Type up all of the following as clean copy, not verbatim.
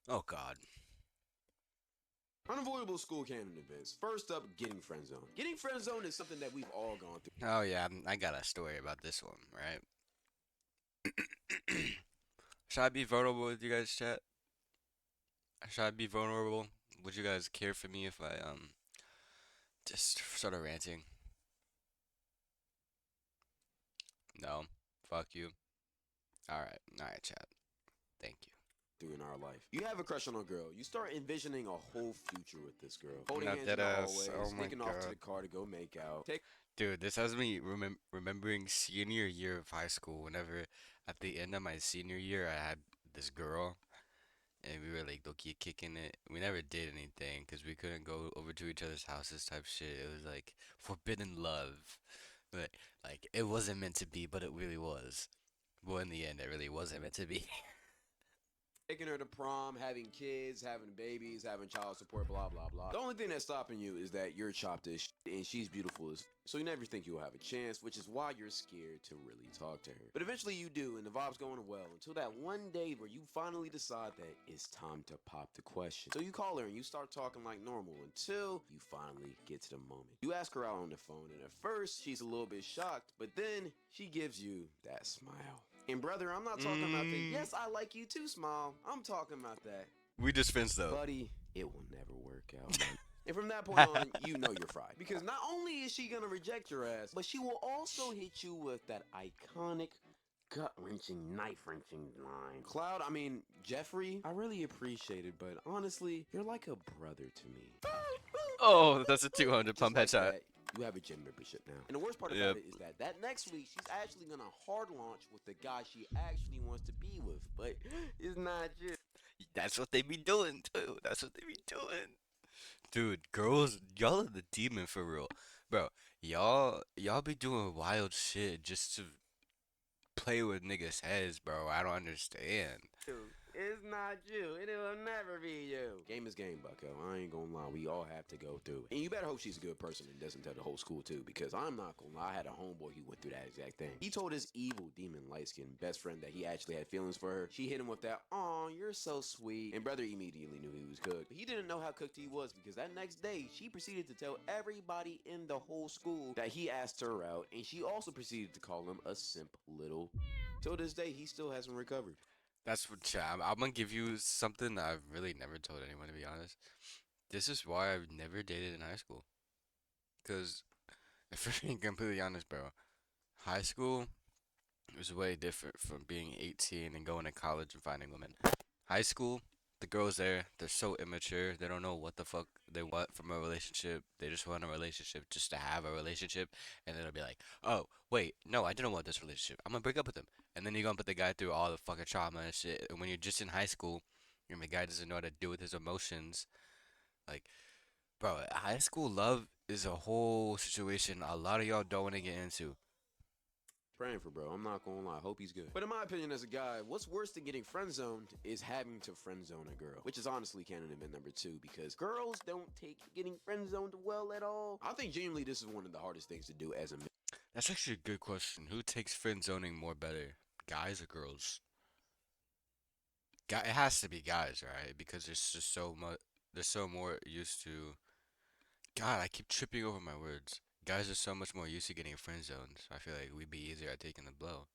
Oh God. Unavoidable school canon events. First up, getting friend zone. Getting friend zone is something that we've all gone through. Oh yeah, I got a story about this one, right? Should I be vulnerable with you guys, chat? Should I be vulnerable? Would you guys care for me if I just started ranting? No. Fuck you. All right, chat. Thank you. Through in our life. You have a crush on a girl. You start envisioning a whole future with this girl. Holding Not hands in that the ass. hallway, Oh my sneaking off to God. the car to go make out. Take Dude, this has me remembering senior year of high school. Whenever at the end of my senior year, I had this girl, and we were like low-key kicking it. We never did anything because we couldn't go over to each other's houses type shit. It was like forbidden love. But like it wasn't meant to be, but it really was. Well, in the end, it really wasn't meant to be. taking her to prom, having kids, having babies, having child support, blah blah blah. The only thing that's stopping you is that you're chopped as shit and she's beautiful as so you never think you'll have a chance, which is why you're scared to really talk to her. But eventually you do, and the vibe's going well until that one day where you finally decide that it's time to pop the question. So you call her and you start talking like normal until you finally get to the moment. You ask her out on the phone, and at first she's a little bit shocked, but then she gives you that smile. And brother, I'm not talking about the Mm, yes, I like you too smile. I'm talking about that. we just fenced up. Buddy, it will never work out, man. And from that point on, you know you're fried. Because not only is she gonna reject your ass, but she will also hit you with that iconic gut wrenching, knife wrenching line. Cloud, I mean, Jeffrey, I really appreciate it, but honestly, you're like a brother to me. Oh, that's a 200 Just pump like headshot. that, you have a gym membership now. And the worst part about Yep. it is that next week she's actually gonna hard launch with the guy she actually wants to be with, but it's not you. That's what they be doing too. That's what they be doing. Dude, girls, y'all are the demon for real. Bro, y'all be doing wild shit just to play with niggas' heads, bro. I don't understand. It's not you. It will never be you. Game is game, Bucko. I ain't gonna lie. We all have to go through it. And you better hope she's a good person and doesn't tell the whole school, too, because I'm not gonna lie. I had a homeboy who went through that exact thing. He told his evil demon light skinned best friend that he actually had feelings for her. She hit him with that, "Aw, you're so sweet." And brother immediately knew he was cooked. But he didn't know how cooked he was because that next day, she proceeded to tell everybody in the whole school that he asked her out. And she also proceeded to call him a simp little. Till this day, he still hasn't recovered. That's what chat. I'm gonna give you something that I've really never told anyone, to be honest. This is why I've never dated in high school. Cause if we're being completely honest, bro, high school was way different from being 18 and going to college and finding women. High school, the girls there, they're so immature. They don't know what the fuck they want from a relationship. They just want a relationship just to have a relationship. And then they'll be like, oh, wait, no, I didn't want this relationship. I'm gonna break up with him. And then you're gonna put the guy through all the fucking trauma and shit. And when you're just in high school, and the guy doesn't know how to deal with his emotions, like, bro, high school love is a whole situation a lot of y'all don't want to get into. Praying for bro. I'm not gonna lie. Hope he's good. But in my opinion, as a guy, what's worse than getting friend zoned is having to friend zone a girl, which is honestly canon event number two because girls don't take getting friend zoned well at all. I think genuinely this is one of the hardest things to do as a man. That's actually a good question. Who takes friend zoning more better, guys or girls? It has to be guys, right? Because there's just so much. They're so more used to. God, I keep tripping over my words. Guys are so much more used to getting friend zoned, so I feel like we'd be easier at taking the blow.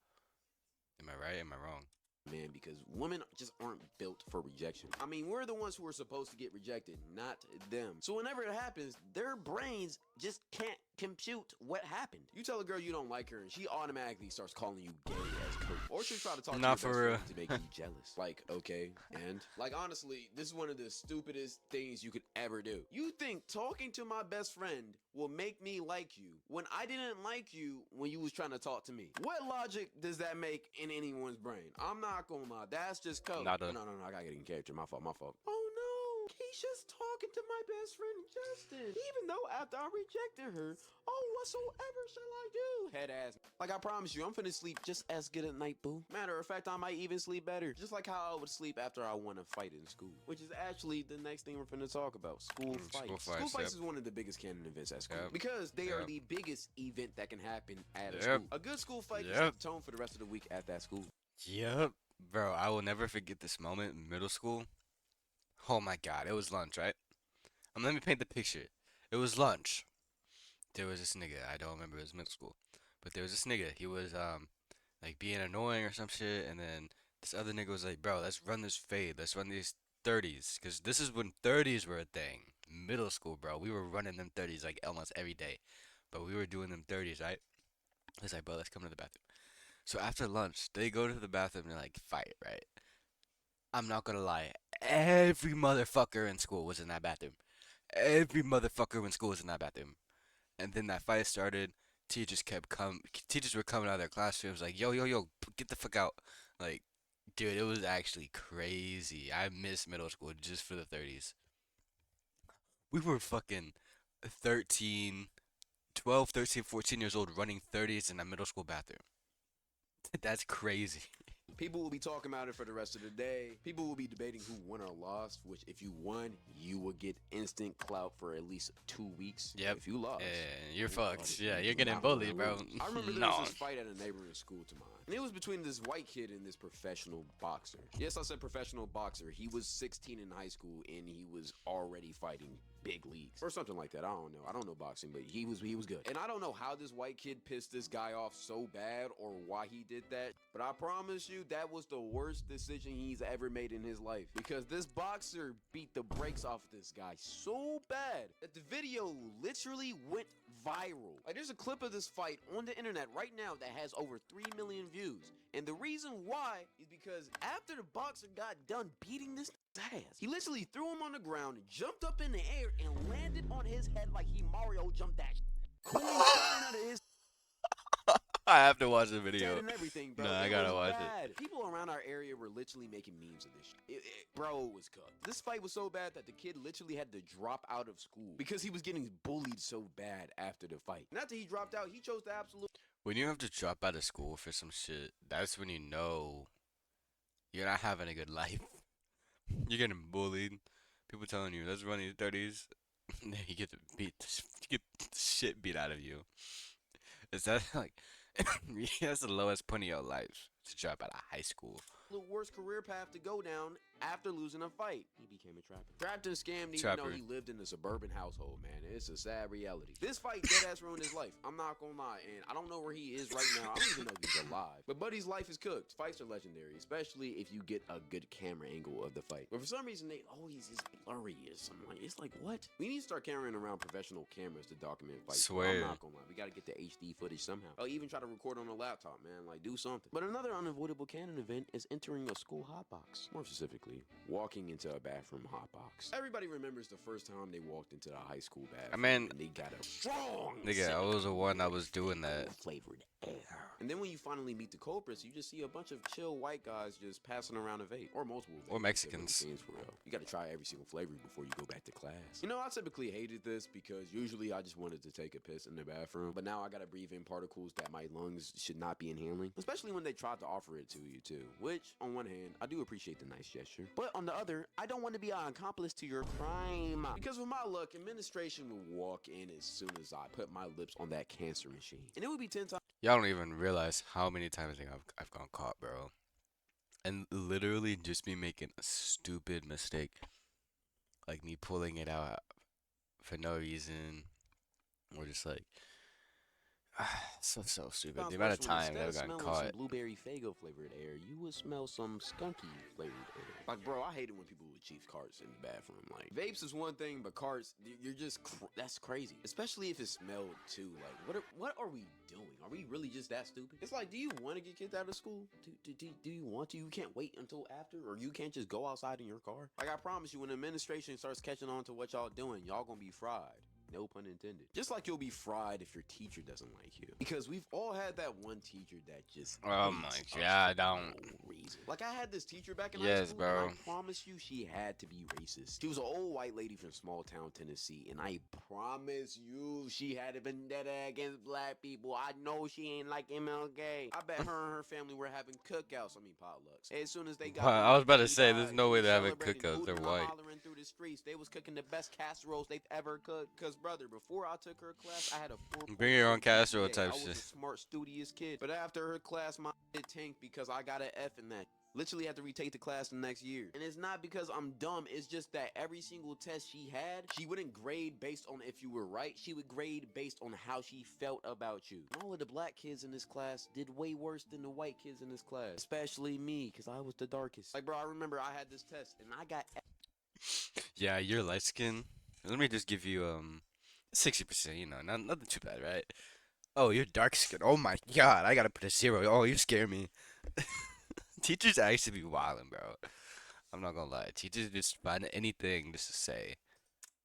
Am I right? Am I wrong? Man, because women just aren't built for rejection. I mean, we're the ones who are supposed to get rejected, not them. So whenever it happens, their brains just can't compute what happened. You tell a girl you don't like her, and she automatically starts calling you gay as coach. Or she'll try to talk to your Not best for friend to make you jealous. Like, okay, and like honestly, this is one of the stupidest things you could ever do. You think talking to my best friend will make me like you when I didn't like you when you was trying to talk to me? What logic does that make in anyone's brain? I'm not gonna lie, that's just code. not a. No, I gotta get in character. My fault, my fault. Oh no, Keisha's talking to my best friend Justin. Even though after I rejected her, oh, whatsoever shall I do? Head ass. Like I promise you, I'm finna sleep just as good at night, boo. Matter of fact, I might even sleep better. Just like how I would sleep after I won a fight in school. Which is actually the next thing we're finna talk about. School School fights. School fights. Yep. fights is one of the biggest canon events at school. Yep. Because they are Yep. the biggest event that can happen at a Yep. school. A good school fight can set Yep. the tone for the rest of the week at that school. Yep. Bro, I will never forget this moment in middle school. Oh my god, it was lunch, right? Let me paint the picture. It was lunch. There was this nigga. I don't remember his middle school, but there was this nigga. He was like being annoying or some shit, and then this other nigga was like, "Bro, let's run this fade. Let's run these 30s, cause this is when 30s were a thing. Middle school, bro. We were running them 30s like almost every day, but we were doing them 30s, right? He's like, bro, let's come to the bathroom. So after lunch, they go to the bathroom and like fight, right? I'm not gonna lie. Every motherfucker in school was in that bathroom. Every motherfucker in school was in that bathroom. And then that fight started. Teachers were coming out of their classrooms like, yo, yo, yo, get the fuck out. Like, dude, it was actually crazy. I miss middle school just for the 30s. We were fucking 13, 12, 13, 14 years old running 30s in a middle school bathroom. That's crazy. People will be talking about it for the rest of the day. People will be debating who won or lost, which if you won, you would get instant clout for at least 2 weeks. Yep. If you lost, And you're well, fucked. Yeah, you're you're getting not gonna bullied, bro. lose. I remember there No. was this fight at a neighboring school to mine. And it was between this white kid and this professional boxer. Yes, I said professional boxer. He was 16 in high school and he was already fighting big leagues or something like that. I don't know. I don't know boxing, but he was good. And I don't know how this white kid pissed this guy off so bad or why he did that, but I promise you that was the worst decision he's ever made in his life, because this boxer beat the brakes off this guy so bad that the video literally went viral. Like, there's a clip of this fight on the internet right now that has over 3 million views. And the reason why is because after the boxer got done beating this ass, he literally threw him on the ground, jumped up in the air, and landed on his head like he Mario jumped that. Cool flying out of his I have to watch the video. head and everything, bro. Nah, I It gotta was watch it. bad. People around our area were literally making memes of this shit. Bro, it was cooked. This fight was so bad that the kid literally had to drop out of school because he was getting bullied so bad after the fight. And after he dropped out, he chose the absolute. When you have to drop out of school for some shit, that's when you know you're not having a good life. You're getting bullied. People telling you, let's run these 30s. Then you get you get the shit beat out of you. Is that like, that's the lowest point of your life, to drop out of high school. Worst career path to go down after losing a fight. He became a trapper. Trapped and scammed even Trapper. though he lived in a suburban household, man. It's a sad reality. This fight dead ass ruined his life. I'm not gonna lie. And I don't know where he is right now. I don't even know if he's alive. But Buddy's life is cooked. Fights are legendary, especially if you get a good camera angle of the fight. But for some reason, they always is blurry or something. Like, it's like, what? We need to start carrying around professional cameras to document fights. Swear. I'm not gonna lie. We gotta get the HD footage somehow. I'll even try to record on a laptop, man. Like, do something. But another unavoidable canon event is entering a school hotbox. More specifically, walking into a bathroom hotbox. Everybody remembers the first time they walked into the high school bathroom. I mean, and they got a strong nigga, I was the one that was doing that. flavored air. And then when you finally meet the culprits, you just see a bunch of chill white guys just passing around a vape. Or multiple vapes. Or Mexicans. For real. You gotta try every single flavor before you go back to class. You know, I typically hated this because usually I just wanted to take a piss in the bathroom. But now I gotta breathe in particles that my lungs should not be inhaling. Especially when they tried to offer it to you too. Which, on one hand, I do appreciate the nice gesture. But on the other, I don't want to be an accomplice to your crime. Because with my luck, administration would walk in as soon as I put my lips on that cancer machine. And it would be 10 times. Y'all don't even realize how many times I think I've gone caught, bro. And literally just me making a stupid mistake. Like me pulling it out for no reason. Or just like, so stupid. The amount of time that I've gotten caught. Some blueberry Faygo flavored air, you would smell some skunky flavored air. Like, bro, I hate it when people would chief carts in the bathroom. Like, vapes is one thing, but carts, you're just that's crazy. Especially if it smelled too. Like, what are we doing? Are we really just that stupid? It's like, do you want to get kicked out of school? Do you want to? You can't wait until after, or you can't just go outside in your car. Like, I promise you, when the administration starts catching on to what y'all doing, y'all gonna be fried. No pun intended. Just like you'll be fried if your teacher doesn't like you. Because we've all had that one teacher that just Oh hates my us God, for don't. no reason. Like, I had this teacher back in high Yes, school, bro. and I promise you she had to be racist. She was an old white lady from small town Tennessee, and I promise you she had a vendetta against black people. I know she ain't like MLK. I bet her and her family were having cookouts, potlucks. As soon as they got Wow, I was about to say, died, there's no way they're having celebrating, cookouts. They're hooting and white. hollering through the streets. They was cooking the best casseroles they've ever cooked. Cause brother, before I took her class, I had a 4.0 Bring your own casserole GPA. type I was shit. a smart, studious kid. But after her class, my shit tanked because I got an F in that. literally had to retake the class the next year. And it's not because I'm dumb, it's just that every single test she had, she wouldn't grade based on if you were right, she would grade based on how she felt about you. All of the black kids in this class did way worse than the white kids in this class, especially me, because I was the darkest. Like, bro, I remember I had this test and I got Yeah, you're light skin. Let me just give you 60%, nothing too bad, right? Oh, you're dark skin. Oh my god, I gotta put a zero. Oh, you scare me. Teachers actually be wildin', bro. I'm not gonna lie. Teachers just find anything just to say.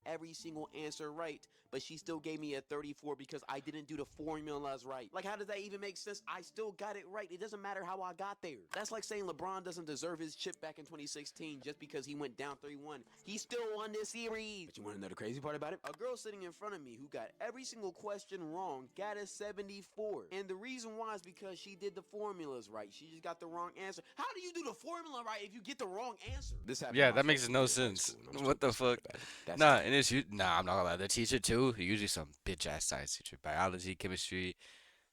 every single answer right, but she still gave me a 34 because I didn't do the formulas right. Like, how does that even make sense? I still got it right. It doesn't matter how I got there. That's like saying LeBron doesn't deserve his chip back in 2016 just because he went down 3-1. He still won this series. But you want to know the crazy part about it? A girl sitting in front of me who got every single question wrong got a 74. And the reason why is because she did the formulas right. She just got the wrong answer. How do you do the formula right if you get the wrong answer? This happened Yeah, my that makes freshman no year of high sense. school, and I'm What still the fuck? pissed about it. That's Nah, and nah, I'm not gonna lie. The teacher too, usually some bitch ass science teacher, biology, chemistry,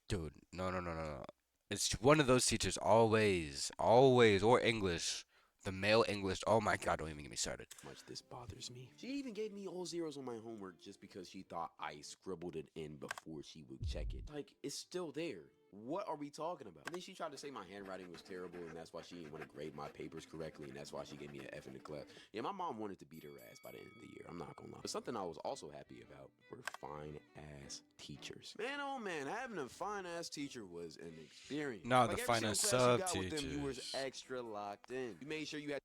dude. No, no, no, no, no. It's one of those teachers always, always, or English, the male English. Oh my god, don't even get me started. much this bothers me. She even gave me all zeros on my homework just because she thought I scribbled it in before she would check it. Like, it's still there. What are we talking about? And then she tried to say my handwriting was terrible and that's why she didn't want to grade my papers correctly and that's why she gave me an F in the class. Yeah, my mom wanted to beat her ass by the end of the year. I'm not gonna lie. But something I was also happy about were fine ass teachers. Man, oh man, having a fine ass teacher was an experience. No, the every fine single ass class you got sub with them, you was teachers. extra locked in. You made sure you had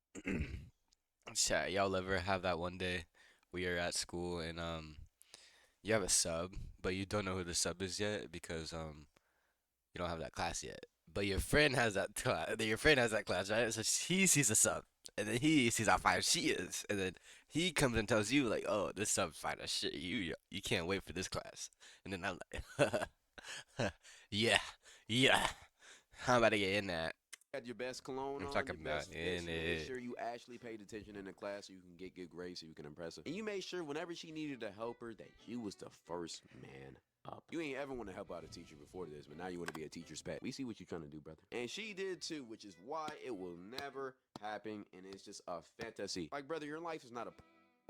Yeah, y'all ever have that one day where you're at school and you have a sub, but you don't know who the sub is yet because you don't have that class yet. But your friend has that class. Your friend has that class, right? So he sees the sub, and then he sees how fine she is, and then he comes and tells you like, "Oh, this sub's fine as shit. You can't wait for this class." And then I'm like, "Yeah, yeah, I'm about to get in that." had your best cologne I'm on, talking your best about fits. in You made it. sure you actually paid attention in the class so you can get good grades so you can impress her. And you made sure whenever she needed a helper that you was the first man up. You ain't ever want to help out a teacher before this, but now you want to be a teacher's pet. We see what you're trying to do, brother. And she did too, which is why it will never happen, and it's just a fantasy. Like, brother, your life is not a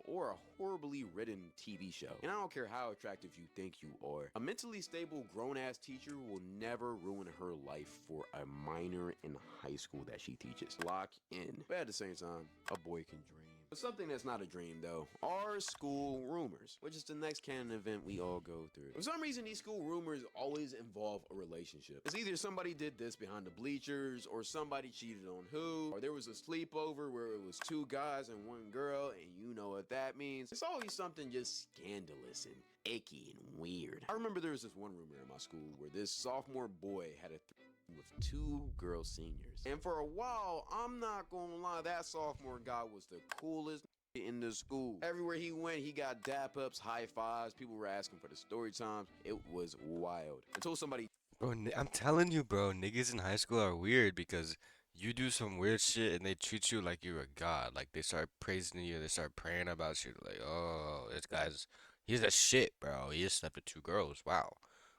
or a horribly written TV show. And I don't care how attractive you think you are. A mentally stable grown-ass teacher will never ruin her life for a minor in high school that she teaches. Lock in. But at the same time, a boy can dream. But something that's not a dream though are school rumors, which is the next canon event we all go through. For some reason, these school rumors always involve a relationship. It's either somebody did this behind the bleachers, or somebody cheated on who, or there was a sleepover where it was 2 guys and 1 girl, and you know what that means. It's always something just scandalous and icky and weird. I remember there was this one rumor in my school where this sophomore boy had a with 2 girl seniors. And for a while, I'm not gonna lie, that sophomore guy was the coolest in the school. Everywhere he went, he got dap ups, high fives. People were asking for the story times. It was wild. Until somebody Bro, I'm telling you, bro, niggas in high school are weird because you do some weird shit and they treat you like you're a god. Like they start praising you, they start praying about you. Like, oh, this guy's he's a shit, bro. He just slept with 2 girls. Wow.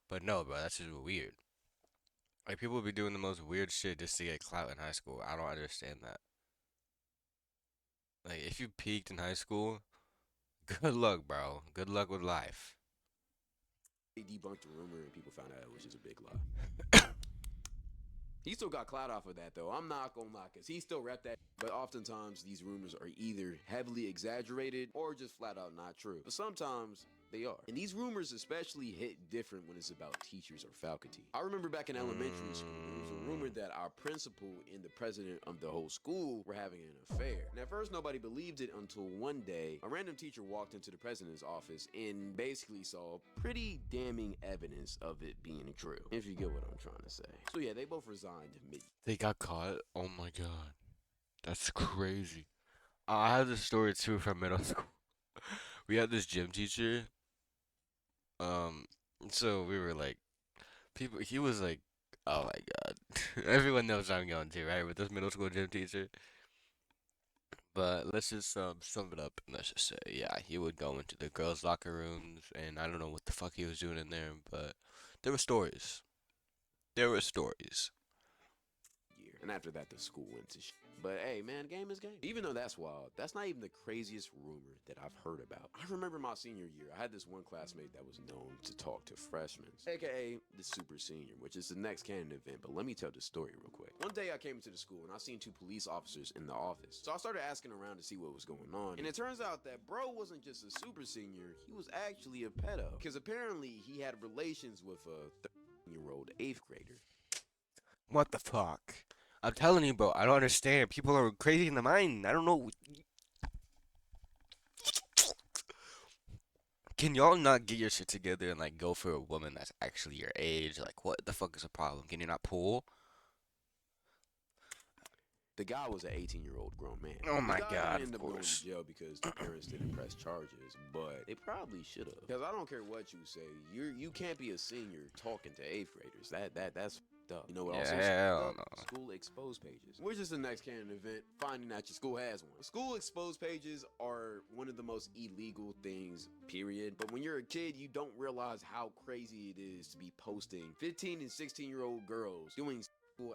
But no, bro, that's just weird. Like people be doing the most weird shit just to get clout in high school. I don't understand that. Like if you peaked in high school, good luck, bro. Good luck with life. debunked the rumor and people found out it was just a big lie. He still got clout off of that though. I'm not gonna lie, cause he still rep that. But oftentimes these rumors are either heavily exaggerated or just flat out not true. But sometimes they are. And these rumors especially hit different when it's about teachers or faculty. I remember back in elementary school, there was a rumor that our principal and the president of the whole school were having an affair. And at first nobody believed it until one day a random teacher walked into the president's office and basically saw pretty damning evidence of it being true. If you get what I'm trying to say. So yeah, they both resigned mid. They got caught. Oh my god. That's crazy. I have this story too from middle school. We had this gym teacher. Um, so we were like, people. He was like, oh my god. Everyone knows I'm going to, right? With this middle school gym teacher. But let's just sum it up and let's just say, yeah, he would go into the girls' locker rooms and I don't know what the fuck he was doing in there, but there were stories. There were stories. And after that, the school went to shit. But hey, man, game is game. Even though that's wild, that's not even the craziest rumor that I've heard about. I remember my senior year, I had this one classmate that was known to talk to freshmen, aka the super senior, which is the next canon event. But let me tell the story real quick. One day I came into the school and I seen two police officers in the office. So I started asking around to see what was going on. And it turns out that bro wasn't just a super senior, he was actually a pedo. Because apparently he had relations with a 13-year-old 8th grader. What the fuck? I'm telling you, bro. I don't understand. People are crazy in the mind. I don't know. Can y'all not get your shit together and like go for a woman that's actually your age? Like, what the fuck is the problem? Can you not pull? The guy was an 18-year-old grown man. Oh my The guy God, didn't end of up going course. to jail because the parents didn't press charges, but they probably should have. Because I don't care what you say, you can't be a senior talking to 8th graders. That's f***ed up. You know what also? Yeah, f***ed hell up? no. School expose pages, which is the next canon event. Finding out your school has one. School expose pages are one of the most illegal things. Period. But when you're a kid, you don't realize how crazy it is to be posting 15 and 16-year-old girls doing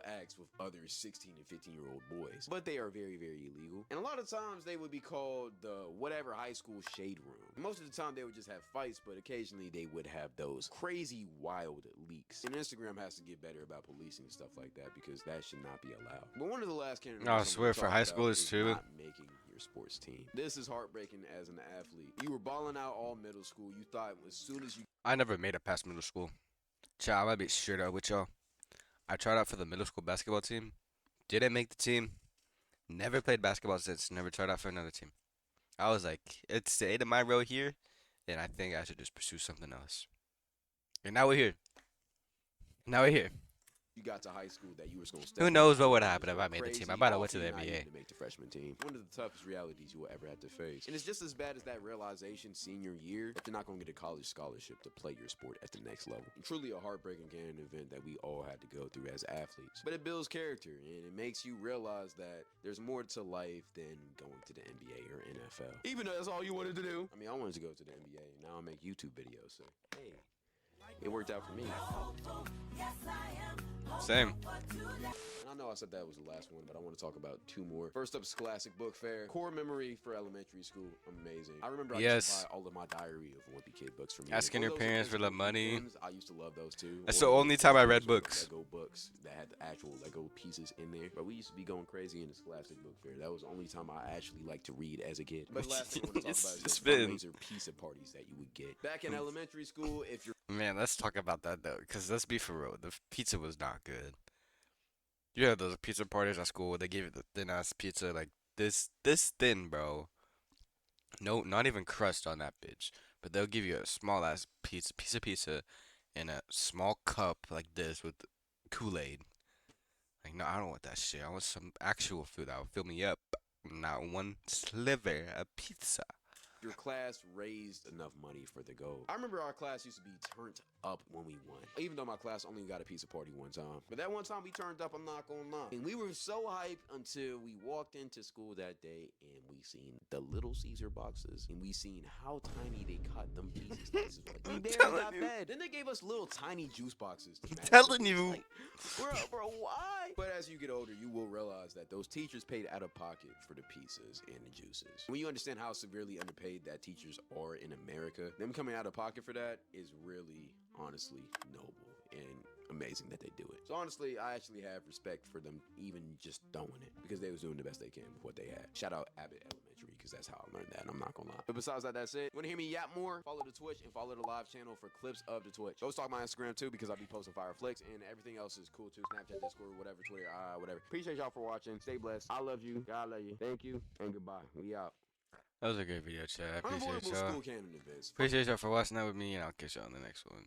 acts with other 16 and 15-year-old boys, but they are very, very illegal. And a lot of times they would be called the whatever high school shade room. Most of the time they would just have fights, but occasionally they would have those crazy wild leaks. And Instagram has to get better about policing stuff like that because that should not be allowed. But one of the last candidates I swear for high schoolers too. not making your sports team. This is heartbreaking as an athlete. You were balling out all middle school. You thought as soon as you I never made it past middle school. Child, I might be straight up with y'all. I tried out for the middle school basketball team. Didn't make the team. Never played basketball since. Never tried out for another team. I was like, it's the end of my road here, and I think I should just pursue something else. And now we're here. Now we're here. you got to high school that you were going to step Who in knows the what would game, happen you if were I made the team? I crazy, might have went to the awfully naive NBA. to make the freshman team. One of the toughest realities you will ever have to face. And it's just as bad as that realization senior year that you're not going to get a college scholarship to play your sport at the next level. And truly a heartbreaking canon event that we all had to go through as athletes. But it builds character and it makes you realize that there's more to life than going to the NBA or NFL. Even though that's all you wanted to do. I mean, I wanted to go to the NBA and now I make YouTube videos. So, hey, it worked out for me. Same. And I know I said that was the last one, but I want to talk about two more. First up is Scholastic Book Fair. Core memory for elementary school. Amazing. I remember I used to buy all of my Diary of Wimpy Kid books from Asking your parents for the money. I used to love those too. That's Or the those only time I read Lego books. books that had the actual Lego pieces in there. But we used to be going crazy in the Scholastic Book Fair. That was the only time I actually liked to read as a kid. But the last thing I want to talk about is It's the been- fundraiser pizza parties that you would get. Back in elementary school, if you're Man, let's talk about that though, because let's be for real. The pizza was not good. You had those pizza parties at school. They gave you the thin ass pizza, like this thin, bro. No, not even crust on that bitch. But they'll give you a small ass piece of pizza in a small cup like this with Kool-Aid. Like, no, I don't want that shit. I want some actual food that will fill me up. Not one sliver of pizza. your class raised enough money for the goal. I remember our class used to be turned up when we won. Even though my class only got a pizza party one time. But that one time we turned up, I'm not gonna lie. And we were so hyped until we walked into school that day and we seen the Little Caesar boxes. And we seen how tiny they cut them pieces. Like, we barely telling got you. fed. Then they gave us little tiny juice boxes. to match telling the you. Like, bro, why? But as you get older, you will realize that those teachers paid out of pocket for the pizzas and the juices. When you understand how severely underpaid that teachers are in America, them coming out of pocket for that is really, honestly, noble and amazing that they do it. So honestly, I actually have respect for them even just throwing it because they was doing the best they can with what they had. Shout out Abbott Elementary because that's how I learned that. And I'm not gonna lie. But besides that, that's it. Want to hear me yap more? Follow the Twitch and follow the live channel for clips of the Twitch. Go stalk my Instagram too because I'll be posting fire flicks and everything else is cool too. Snapchat, Discord, whatever, Twitter, whatever. Appreciate y'all for watching. Stay blessed. I love you. God love you. Thank you and goodbye. We out. That was a great video, chat. I appreciate Unavoidable y'all. school canon events. Appreciate y'all for watching that with me, and I'll catch y'all on the next one.